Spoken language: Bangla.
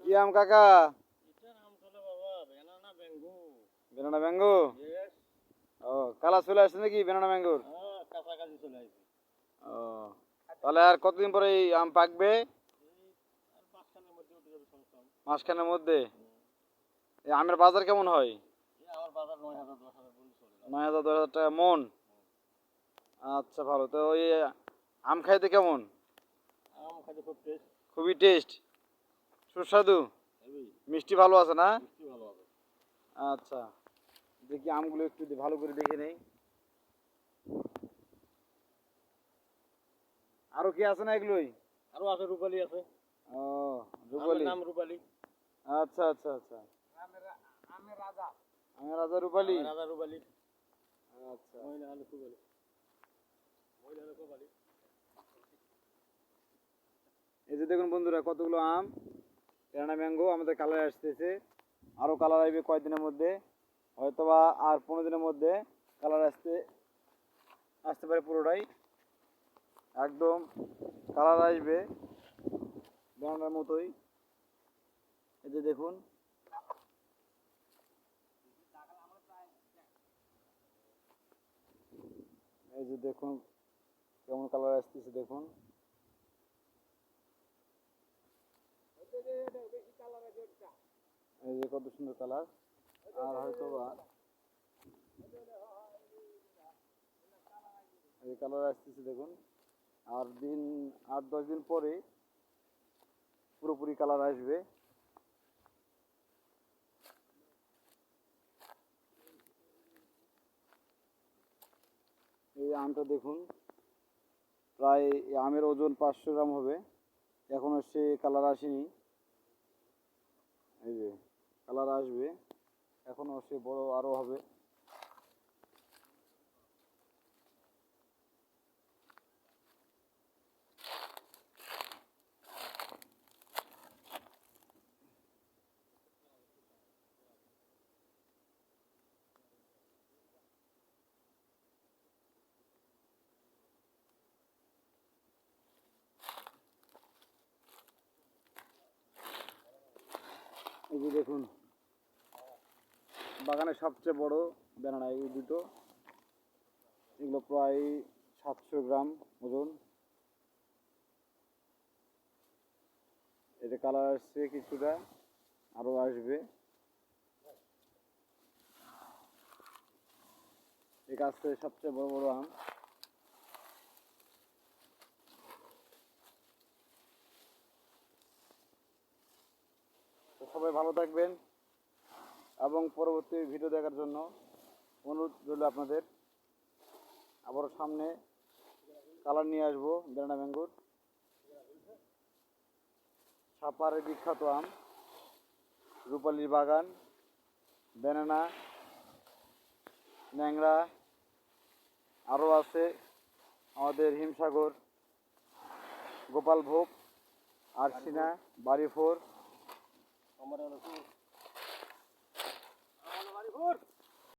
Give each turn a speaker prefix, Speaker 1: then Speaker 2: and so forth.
Speaker 1: কি আম কাকা?
Speaker 2: এটার নাম চলে বাবা বেনানা ব্যাঙ্গু।
Speaker 1: Banana mango.
Speaker 2: ইয়েস।
Speaker 1: ও কালা চলে আসছে নাকি বেনানা ম্যাঙ্গোর?
Speaker 2: হ্যাঁ কাছাকাছি চলে আসবে।
Speaker 1: ও তাহলে আর কতদিন পরে এই আম পাকবে?
Speaker 2: এই আর মাঝখানের মধ্যে উঠে যাবে সমস্যা।
Speaker 1: মাসখানের মধ্যে। এই আমের বাজার কেমন হয়?
Speaker 2: এই আমার বাজার 9,000 10,000 বলে চলে না।
Speaker 1: 9,000 10,000 টাকা মন। আচ্ছা ভালো তো। ওই আম খাইতে কেমন?
Speaker 2: আম খাইতে খুব টেস্ট।
Speaker 1: খুবই টেস্ট, সুস্বাদু,
Speaker 2: হেভি।
Speaker 1: মিষ্টি ভালো আছে না?
Speaker 2: মিষ্টি ভালো হবে।
Speaker 1: আচ্ছা দেখি আমগুলো একটু ভালো করে দেখে নেই। আরো কি আছে না এগুলোই?
Speaker 2: আরো আছে রূপালি আছে।
Speaker 1: ও
Speaker 2: আমের
Speaker 1: রূপালি।
Speaker 2: নাম রূপালি।
Speaker 1: আচ্ছা আচ্ছা আচ্ছা।
Speaker 2: আমের রাজা।
Speaker 1: আমের রাজা রূপালি।
Speaker 2: আমের রাজা রূপালি।
Speaker 1: আচ্ছা
Speaker 2: মহিলা হলো রূপালি। মহিলা হলো রূপালি।
Speaker 1: এই যে দেখুন বন্ধুরা কতগুলো আম বেনানা ম্যাঙ্গো আমাদের কালার আসতেছে। আরো কালার আসবে কয়েকদিনের মধ্যে, হয়তোবা আর 15 দিনের মধ্যে কালার আসতে পারে পুরোটাই একদম কালার আসবে বেনানার মতোই। এই যে দেখুন এই যে দেখুন কেমন কালার আসতেছে দেখুন। এই যে কত সুন্দর কালার। আর হয়তোবা এই কালার আসতেছে দেখুন। আর 8-10 দিন পরে পুরোপুরি কালার আসবে। এই আমটা দেখুন প্রায় আমের ওজন 500 গ্রাম হবে, এখনো সে কালার আসেনি। এই যে কালার আসবে, এখনো সে বড় আরো হবে। এই যে দেখুন বাগানের সবচেয়ে বড় বেনানা এই দুটো, এগুলো প্রায় 700 গ্রাম ওজন। এটা কালার আসছে কিছুটা, আরো আসবে। এই গাছটা সবচেয়ে বড় বড় আম। তো সবাই ভালো থাকবেন এবং পরবর্তী ভিডিও দেখার জন্য অনুরোধ রইল আপনাদের। আবারও সামনে কালার নিয়ে আসবো বেনানা ম্যাঙ্গোর। সাপারের বিখ্যাত আম রূপালীর বাগান, বেনানা, ন্যাংরা, আরও আছে আমাদের হিমসাগর, গোপালভোগ, আরসিনা, বাড়িফোর।
Speaker 2: আমার হলো বাড়ি